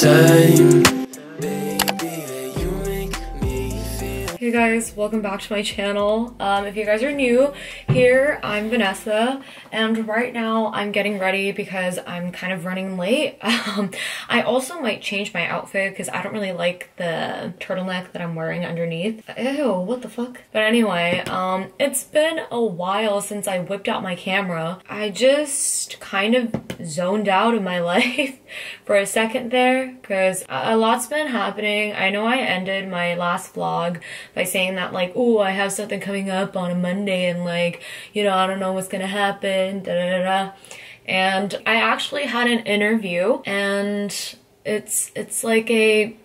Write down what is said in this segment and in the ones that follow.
time. Hey guys, welcome back to my channel. If you guys are new here, I'm Vanessa, and right now I'm getting ready because I'm kind of running late. I also might change my outfit because I don't really like the turtleneck that I'm wearing underneath. Ew, what the fuck? But anyway, it's been a while since I whipped out my camera. I just kind of zoned out of my life for a second there because a lot's been happening. I know I ended my last vlog by saying that like, oh, I have something coming up on a Monday and like, you know, I don't know what's gonna happen, da da da da. And I actually had an interview, and it's like a,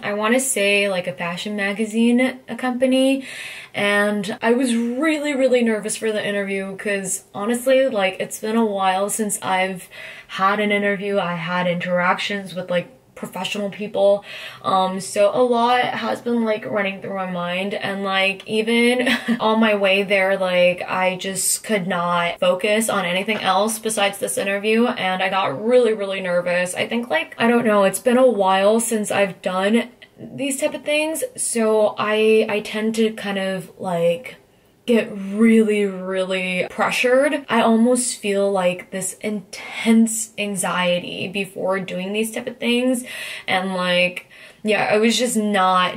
I want to say like a fashion magazine, a company, and I was really nervous for the interview because honestly, like, it's been a while since I've had an interview. I had interactions with like professional people, so a lot has been like running through my mind, and like even on my way there, like I just could not focus on anything else besides this interview, and I got really nervous. I think, like, I don't know, it's been a while since I've done these type of things, so I tend to kind of like get really pressured. I almost feel like this intense anxiety before doing these type of things, and like, yeah, I was just not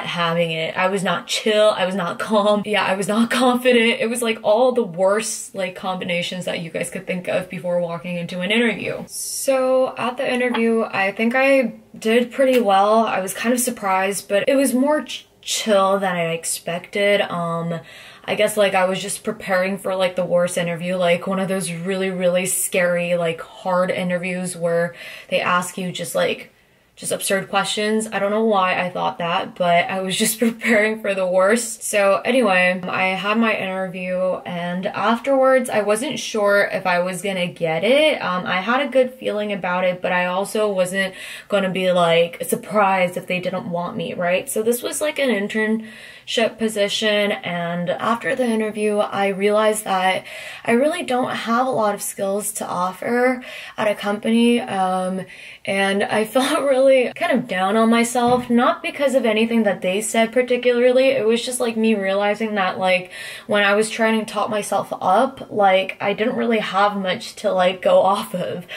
having it. I was not chill, I was not calm, yeah, I was not confident. It was like all the worst like combinations that you guys could think of before walking into an interview. So at the interview, I think I did pretty well. I was kind of surprised, but it was more chill than I expected. I guess like I was just preparing for like the worst interview, like one of those really scary, like hard interviews where they ask you just absurd questions. I don't know why I thought that, but I was just preparing for the worst. So anyway, I had my interview, and afterwards I wasn't sure if I was gonna get it. I had a good feeling about it, but I also wasn't gonna be like surprised if they didn't want me, right? So this was like an internship position, and after the interview I realized that I really don't have a lot of skills to offer at a company, and I felt really kind of down on myself, not because of anything that they said particularly. It was just like me realizing that like when I was trying to talk myself up, like I didn't really have much to like go off of,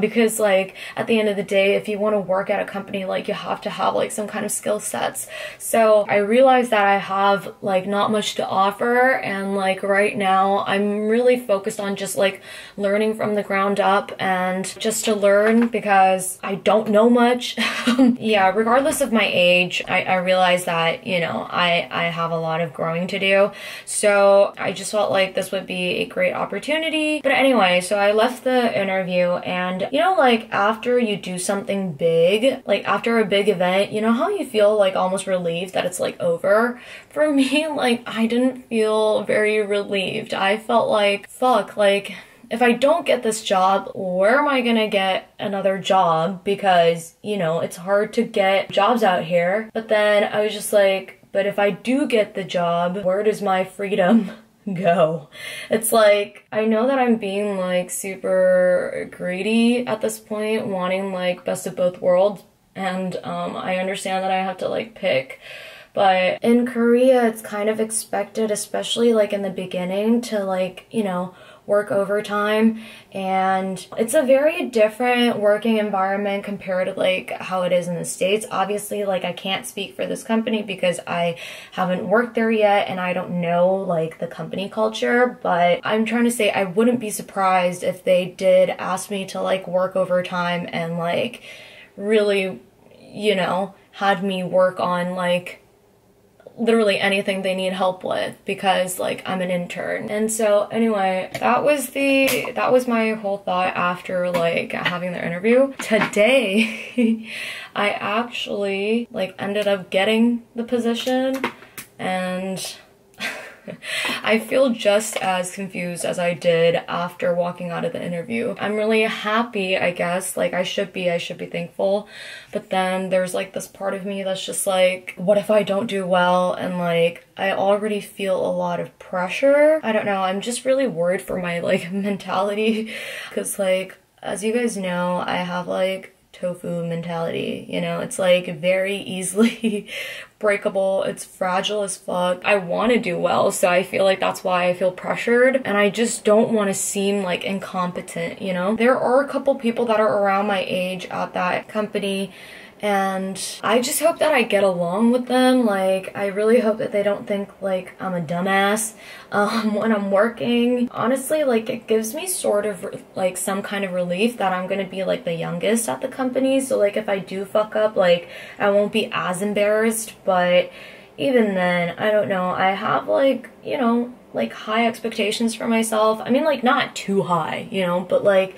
because like at the end of the day, if you want to work at a company, like you have to have like some kind of skill sets. So I realized that I have like not much to offer, and like right now I'm really focused on just like learning from the ground up and just to learn because I don't know much. Yeah, regardless of my age, I realized that, you know, I have a lot of growing to do. So I just felt like this would be a great opportunity. But anyway, so I left the interview, and you know, like after you do something big, like after a big event, you know how you feel like almost relieved that it's like over? For me, like I didn't feel very relieved. I felt like, fuck, like if I don't get this job, where am I gonna get another job? Because, you know, it's hard to get jobs out here. But then I was just like, but if I do get the job, where does my freedom go? It's like, I know that I'm being like super greedy at this point, wanting like best of both worlds. And I understand that I have to like pick. But in Korea, it's kind of expected, especially like in the beginning, to like, you know, work overtime, and it's a very different working environment compared to like how it is in the States. Obviously, like I can't speak for this company because I haven't worked there yet and I don't know like the company culture, but I'm trying to say I wouldn't be surprised if they did ask me to like work overtime and like really, you know, had me work on like literally anything they need help with because like I'm an intern. And so anyway, that was my whole thought after like having the interview. Today I actually like ended up getting the position, and I feel just as confused as I did after walking out of the interview. I'm really happy, I guess, like I should be thankful, but then there's like this part of me that's just like, what if I don't do well? And like I already feel a lot of pressure. I don't know, I'm just really worried for my like mentality because like, as you guys know, I have like tofu mentality, you know? It's like very easily breakable. It's fragile as fuck. I want to do well, so I feel like that's why I feel pressured, and I just don't want to seem like incompetent, you know? There are a couple people that are around my age at that company, and I just hope that I get along with them. Like, I really hope that they don't think like I'm a dumbass when I'm working. Honestly, like, it gives me sort of like some kind of relief that I'm gonna be like the youngest at the company. So like if I do fuck up, like I won't be as embarrassed. But even then, I don't know. I have like, you know, like high expectations for myself. I mean, like not too high, you know, but like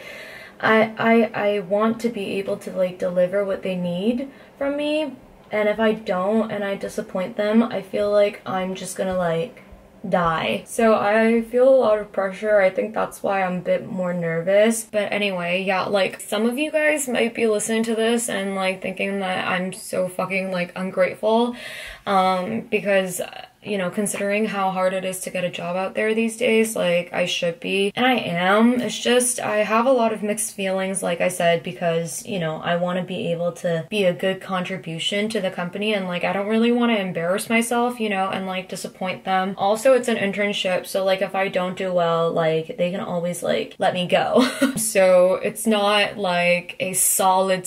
I want to be able to like deliver what they need from me, and if I don't and I disappoint them, I feel like I'm just gonna like die. So I feel a lot of pressure. I think that's why I'm a bit more nervous. But anyway, yeah, like some of you guys might be listening to this and like thinking that I'm so fucking like ungrateful, because you know, considering how hard it is to get a job out there these days, like I should be, and I am. It's just I have a lot of mixed feelings, like I said, because, you know, I want to be able to be a good contribution to the company, and like I don't really want to embarrass myself, you know, and like disappoint them. Also, it's an internship, so like if I don't do well, like they can always like let me go. So it's not like a solid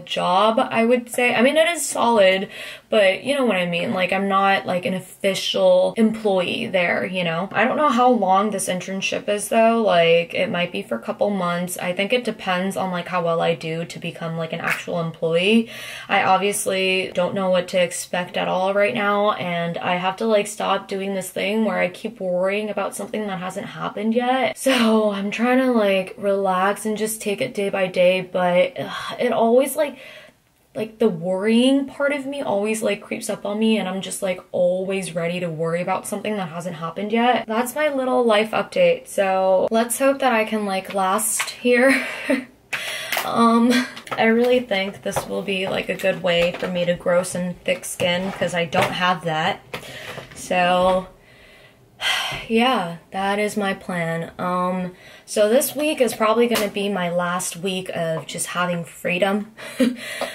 job, I would say. I mean, it is solid, but you know what I mean. Like I'm not like an official employee there, you know? I don't know how long this internship is though. Like it might be for a couple months. I think it depends on like how well I do to become like an actual employee. I obviously don't know what to expect at all right now, and I have to like stop doing this thing where I keep worrying about something that hasn't happened yet. So I'm trying to like relax and just take it day by day, but it always like the worrying part of me always like creeps up on me, and I'm just like always ready to worry about something that hasn't happened yet. That's my little life update. So let's hope that I can like last here. I really think this will be like a good way for me to grow some thick skin, because I don't have that. So yeah, that is my plan. So this week is probably gonna be my last week of just having freedom.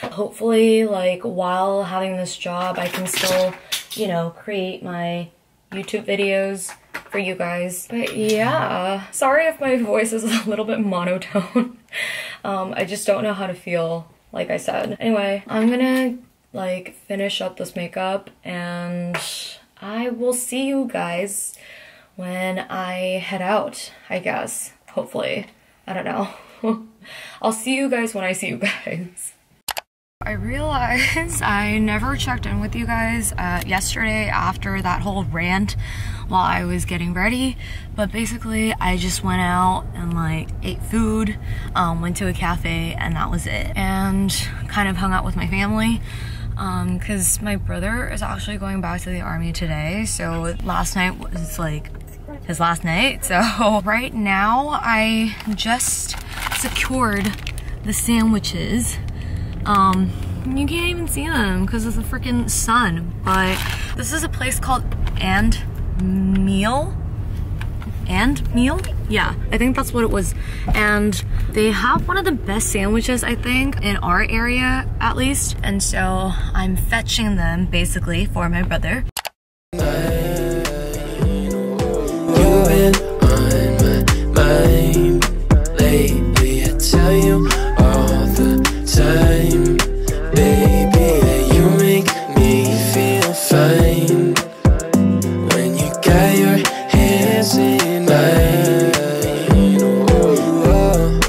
Hopefully, like, while having this job, I can still, you know, create my YouTube videos for you guys. But yeah, sorry if my voice is a little bit monotone. I just don't know how to feel, like I said. Anyway, I'm gonna, like, finish up this makeup, and I will see you guys when I head out, I guess. Hopefully. I don't know. I'll see you guys when I see you guys. I realized I never checked in with you guys yesterday after that whole rant while I was getting ready, but basically I just went out and like ate food, went to a cafe, and that was it, and kind of hung out with my family. Because my brother is actually going back to the army today, so last night was like his last night. So right now I just secured the sandwiches. You can't even see them because of the freaking sun, but this is a place called And Meal? Yeah, I think that's what it was. And they have one of the best sandwiches, I think, in our area at least. And so I'm fetching them basically for my brother. You've been on my mind lately, I tell you all the time, baby, you make me feel fine when you got your hands in mine. Oh,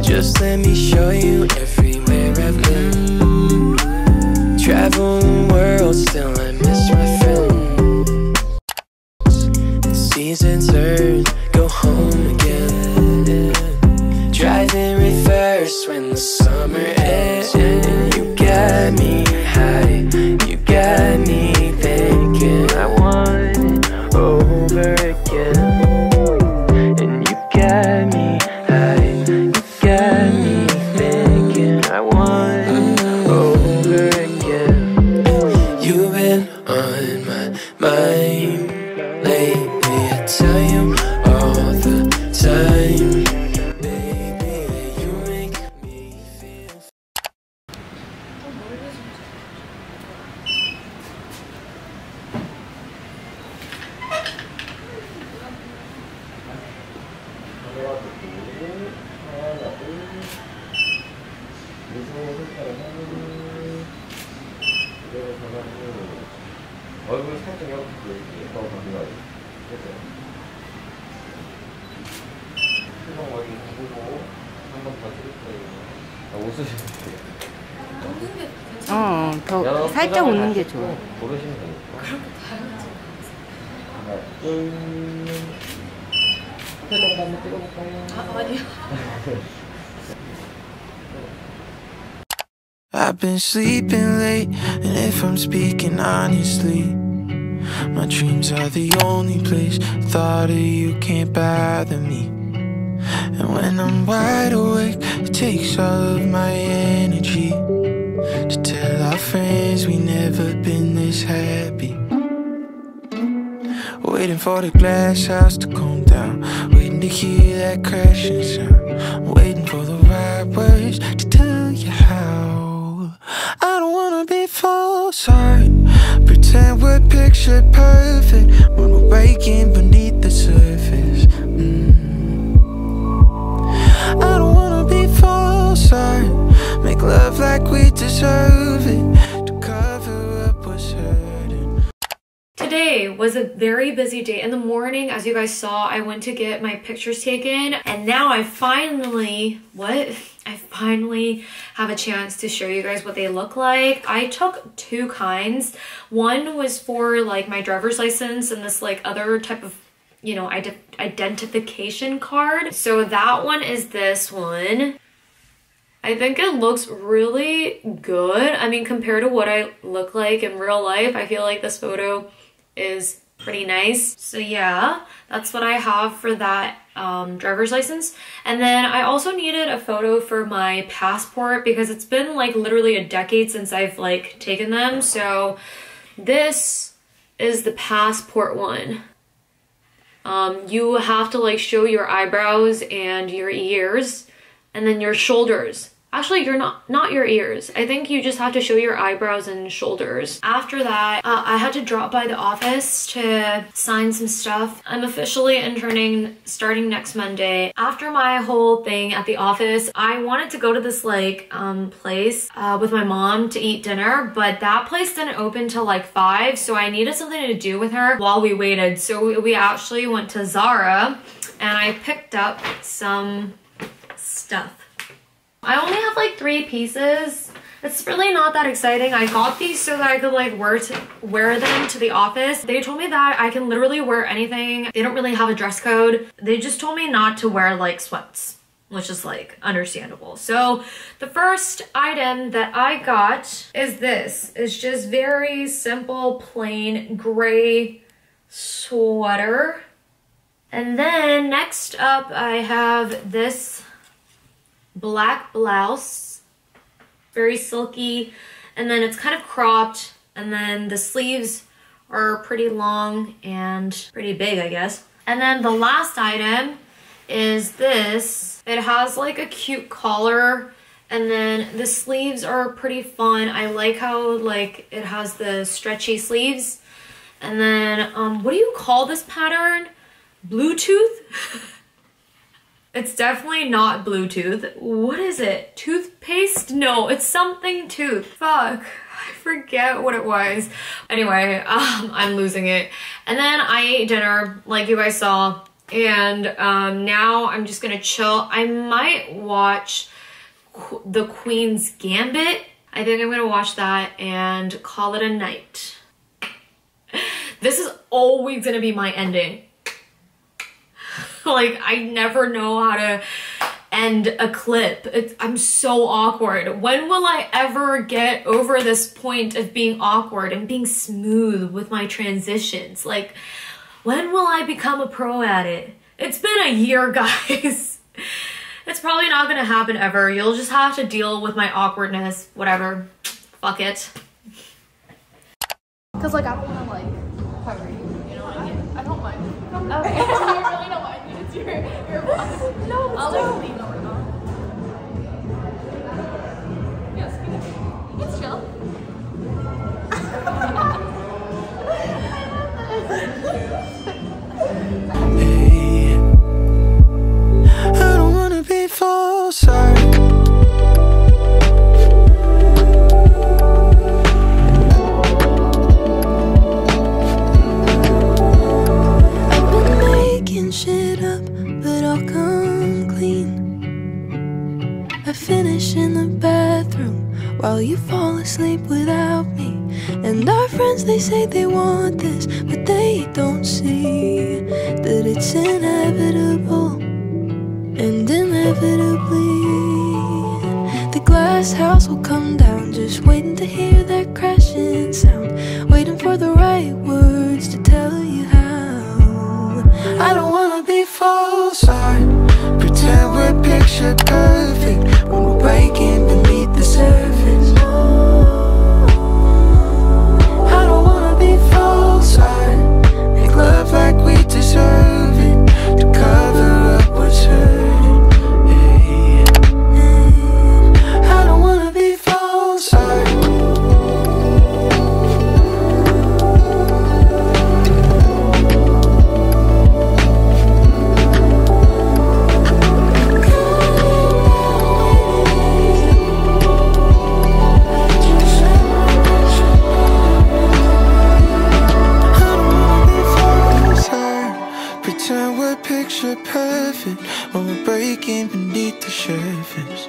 just let me show you everywhere I've been. Travel the world, still I miss my friends. Season turn, go home again. Drive in reverse when the summer ends. And you got me high, you got me thinking I want it over again. And you got me high, you got me thinking I want it over again. You've been on my mind lately, I tell you all the time, baby, you make me feel 얼굴 살짝 이렇게 더 가져가야 돼. 표정 어디 보고 한 번 더 찍을 거예요. 웃으시면 돼요. 웃는 게 괜찮아요. 더 살짝 웃는 게 좋아. 고르시면 되니까. 그렇게 다양하지 하나, 둘. 표정 한번 찍어볼까요? 아니요. I've been sleeping late, and if I'm speaking honestly, my dreams are the only place. Thought of you can't bother me. And when I'm wide awake, it takes all of my energy to tell our friends we never been this happy. Waiting for the glass house to calm down, waiting to hear that crashing sound, waiting for the right words to tell you how. I don't wanna be false, I pretend we're picture perfect when we're breaking beneath the surface. I don't wanna be false, I make love like we deserve it to cover up what's hurting. Today was a very busy day. In the morning, as you guys saw, I went to get my pictures taken, and now I finally have a chance to show you guys what they look like. I took two kinds. One was for like my driver's license and this like other type of, you know, identification card. So that one is this one. I think it looks really good. I mean, compared to what I look like in real life, I feel like this photo is pretty nice. So yeah, that's what I have for that driver's license. And then I also needed a photo for my passport because it's been like literally a decade since I've like taken them. So this is the passport one. You have to like show your eyebrows and your ears and then your shoulders. Actually, you're not your ears. I think you just have to show your eyebrows and shoulders. After that, I had to drop by the office to sign some stuff. I'm officially interning starting next Monday. After my whole thing at the office, I wanted to go to this like place with my mom to eat dinner, but that place didn't open till like 5, so I needed something to do with her while we waited. So we actually went to Zara and I picked up some stuff. I only have like 3 pieces. It's really not that exciting. I got these so that I could like wear them to the office. They told me that I can literally wear anything. They don't really have a dress code. They just told me not to wear like sweats, which is like understandable. So the first item that I got is this. It's just very simple, plain gray sweater. And then next up I have this black blouse, very silky, and then it's kind of cropped, and then the sleeves are pretty long and pretty big, I guess. And then the last item is this. It has like a cute collar, and then the sleeves are pretty fun. I like how like it has the stretchy sleeves. And then what do you call this pattern? Bluetooth? It's definitely not Bluetooth. What is it? Toothpaste? No, it's something tooth. Fuck. I forget what it was. Anyway, I'm losing it. And then I ate dinner, like you guys saw. And now I'm just gonna chill. I might watch The Queen's Gambit. I think I'm gonna watch that and call it a night. This is always gonna be my ending. Like, I never know how to end a clip. I'm so awkward. When will I ever get over this point of being awkward and being smooth with my transitions? Like, when will I become a pro at it? It's been a year, guys. It's probably not gonna happen ever. You'll just have to deal with my awkwardness. Whatever. Fuck it. Cause like I don't wanna like cover you, you know what I mean? I don't mind. Okay. You really don't mind. It's your boss. No, I'll like lean over now. Yes, let's chill. Hey, I don't wanna be false, while you fall asleep without me. And our friends, they say they want this, but they don't see that it's inevitable. And inevitably the glass house will come down, just waiting to hear that crashing sound, waiting for the right words to tell you how. I don't wanna be false, I pretend we're picture perfect when we're breaking beneath the surface. I don't wanna be false, I make love like we deserve it, to cover up what's hurt. Picture perfect when we're breaking beneath the surface.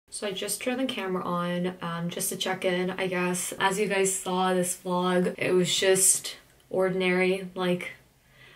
So I just turned the camera on just to check in, I guess. As you guys saw this vlog, it was just ordinary, like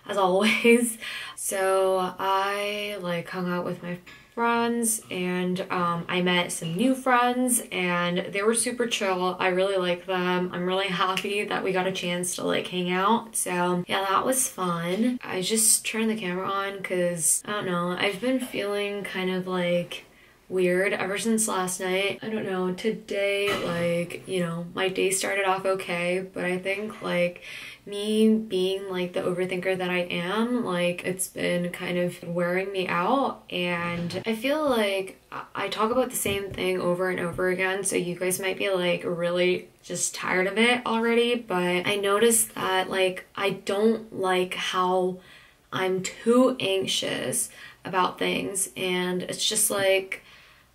as always. So I like hung out with my friends, and I met some new friends, and they were super chill. I really like them. I'm really happy that we got a chance to like hang out. So yeah, that was fun. I just turned the camera on because I don't know, I've been feeling kind of like weird ever since last night. I don't know, today, like, you know, my day started off okay, but I think like me being like the overthinker that I am, like it's been kind of wearing me out, and I feel like I talk about the same thing over and over again, so you guys might be like really just tired of it already, but I noticed that like I don't like how I'm too anxious about things, and it's just like,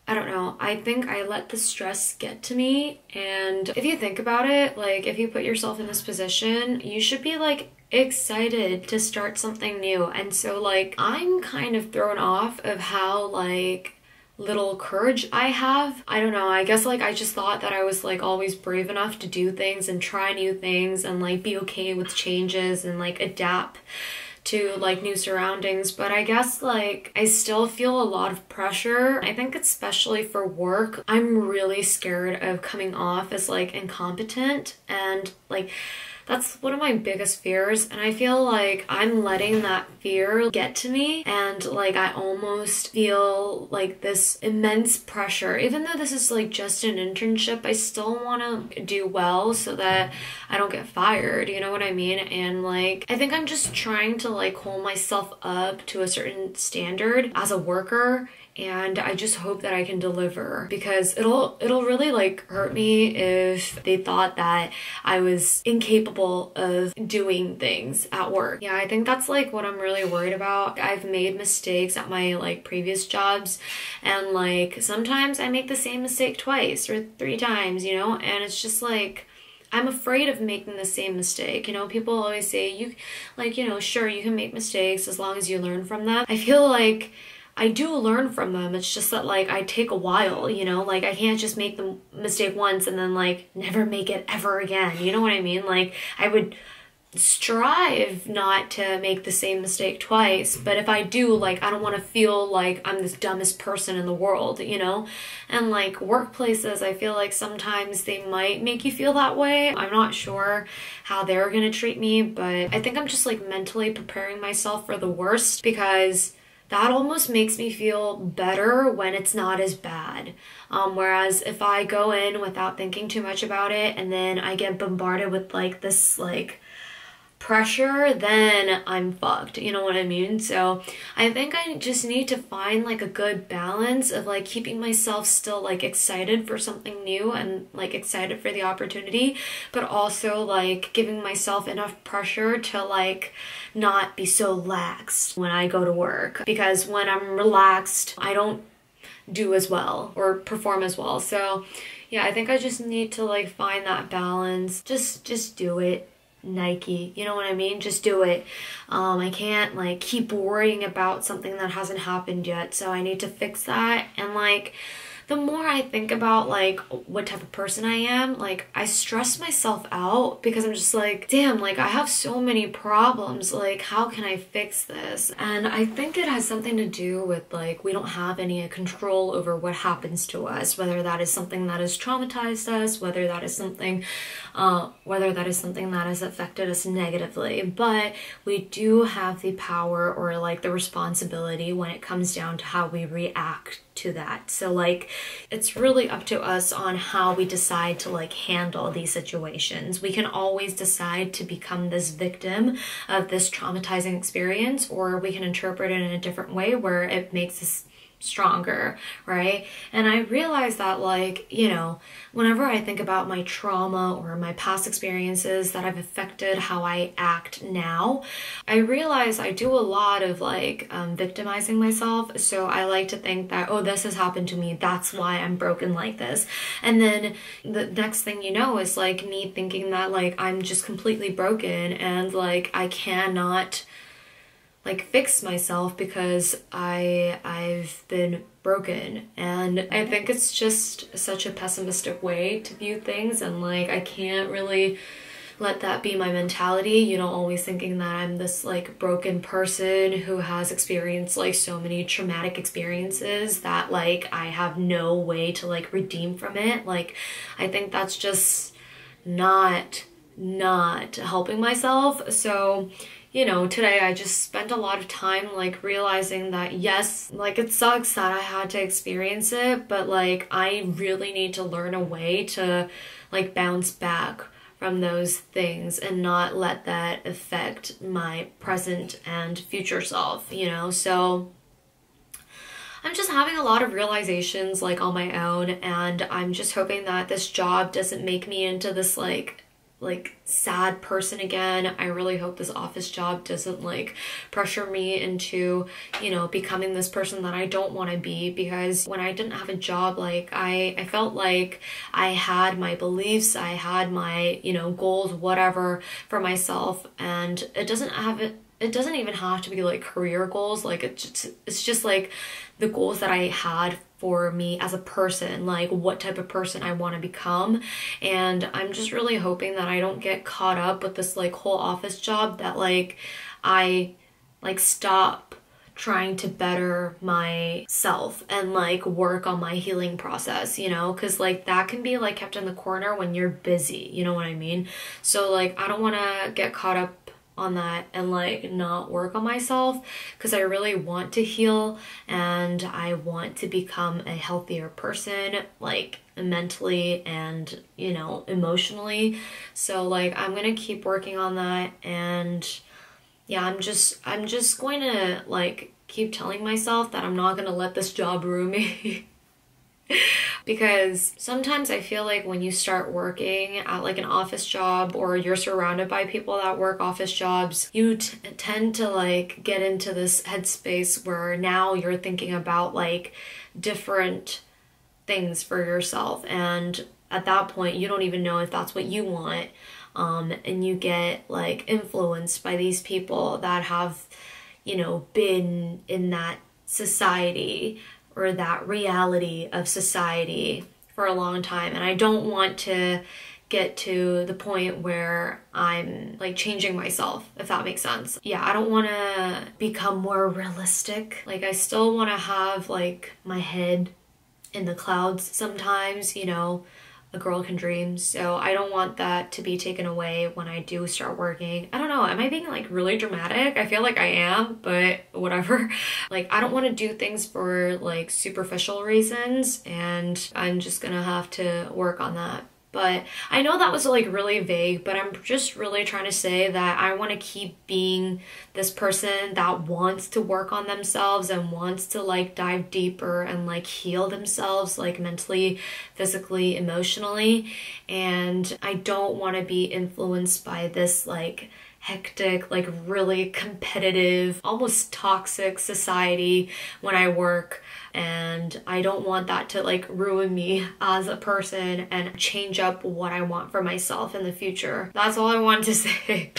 I don't know, I think I let the stress get to me. And if you think about it, like if you put yourself in this position, you should be like excited to start something new. And so like I'm kind of thrown off of how like little courage I have. I don't know, I guess like I just thought that I was like always brave enough to do things and try new things and like be okay with changes and like adapt to like new surroundings, but I guess like I still feel a lot of pressure. I think especially for work, I'm really scared of coming off as like incompetent, and like that's one of my biggest fears, and I feel like I'm letting that fear get to me, and like I almost feel like this immense pressure. Even though this is like just an internship, I still want to do well so that I don't get fired, you know what I mean? And like I think I'm just trying to like hold myself up to a certain standard as a worker, and I just hope that I can deliver, because it'll really like hurt me if they thought that I was incapable of doing things at work. Yeah, I think that's like what I'm really worried about. I've made mistakes at my like previous jobs, and like sometimes I make the same mistake twice or 3 times, you know, and it's just like I'm afraid of making the same mistake. You know, people always say you like, you know, sure, you can make mistakes as long as you learn from them. I feel like I do learn from them. It's just that like I take a while, you know, like I can't just make the mistake once and then like never make it ever again. You know what I mean? Like I would strive not to make the same mistake twice, but if I do, like I don't want to feel like I'm this dumbest person in the world, you know? And like workplaces, I feel like sometimes they might make you feel that way. I'm not sure how they're gonna treat me, but I think I'm just like mentally preparing myself for the worst, because that almost makes me feel better when it's not as bad. Whereas if I go in without thinking too much about it and then I get bombarded with like this like pressure, then I'm fucked, you know what I mean? So I think I just need to find like a good balance of like keeping myself still like excited for something new and like excited for the opportunity, but also like giving myself enough pressure to like not be so lax when I go to work, because when I'm relaxed I don't do as well or perform as well. So yeah, I think I just need to like find that balance. Just do it, Nike, you know what I mean? Just do it. I can't like keep worrying about something that hasn't happened yet, so I need to fix that. And like the more I think about like what type of person I am, like I stress myself out because I'm just like, damn, like I have so many problems, like how can I fix this? And I think it has something to do with like we don't have any control over what happens to us, whether that is something that has traumatized us, whether that is something that has affected us negatively. But we do have the power or like the responsibility when it comes down to how we react to that. So like it's really up to us on how we decide to like handle these situations. We can always decide to become this victim of this traumatizing experience, or we can interpret it in a different way where it makes us stronger, right? And I realized that like, you know, whenever I think about my trauma or my past experiences that have affected how I act now, I realize I do a lot of like victimizing myself. So I like to think that, oh, this has happened to me, that's why I'm broken like this. And then the next thing you know is like me thinking that like I'm just completely broken and like I cannot like fix myself because I've been broken. And I think it's just such a pessimistic way to view things, and like I can't really let that be my mentality, you know, always thinking that I'm this like broken person who has experienced like so many traumatic experiences that like I have no way to like redeem from it. Like I think that's just not helping myself. So you know, today I just spent a lot of time like realizing that yes, like it sucks that I had to experience it, but like I really need to learn a way to like bounce back from those things and not let that affect my present and future self, you know? So I'm just having a lot of realizations like on my own, and I'm just hoping that this job doesn't make me into this like sad person again. I really hope this office job doesn't like pressure me into, you know, becoming this person that I don't want to be, because when I didn't have a job, like I felt like I had my beliefs, I had my, you know, goals, whatever for myself, and it doesn't even have to be like career goals. Like it's just like the goals that I had for me as a person, like what type of person I want to become. And I'm just really hoping that I don't get caught up with this like whole office job, that like I like stop trying to better myself and like work on my healing process, you know, because like that can be like kept in the corner when you're busy, you know what I mean? So like I don't want to get caught up on that and like not work on myself, because I really want to heal and I want to become a healthier person, like mentally and, you know, emotionally. So like I'm gonna keep working on that, and yeah, I'm just going to like keep telling myself that I'm not gonna let this job ruin me. Because sometimes I feel like when you start working at like an office job, or you're surrounded by people that work office jobs, you tend to like get into this headspace where now you're thinking about like different things for yourself, and at that point you don't even know if that's what you want, and you get like influenced by these people that have, you know, been in that society or that reality of society for a long time. And I don't want to get to the point where I'm like changing myself, if that makes sense. Yeah, I don't want to become more realistic. Like I still want to have like my head in the clouds sometimes, you know, a girl can dream. So I don't want that to be taken away when I do start working. I don't know, am I being like really dramatic? I feel like I am, but whatever. Like I don't want to do things for like superficial reasons, and I'm just gonna have to work on that. But I know that was like really vague, but I'm just really trying to say that I want to keep being this person that wants to work on themselves and wants to like dive deeper and like heal themselves, like mentally, physically, emotionally. And I don't want to be influenced by this like hectic, like really competitive, almost toxic society when I work. and I don't want that to like ruin me as a person and change up what I want for myself in the future. That's all I wanted to say.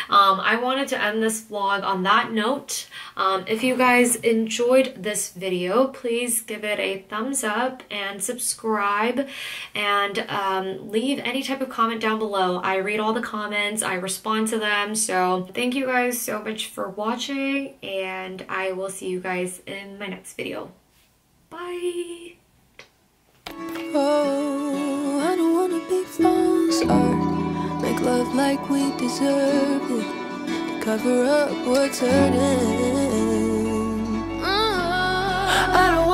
I wanted to end this vlog on that note. If you guys enjoyed this video, please give it a thumbs up and subscribe, and leave any type of comment down below. I read all the comments, I respond to them. So thank you guys so much for watching, and I will see you guys in my next video. Bye! Oh, I don't wanna be false art. Make love like we deserve it. Cover up what's hurting. I don't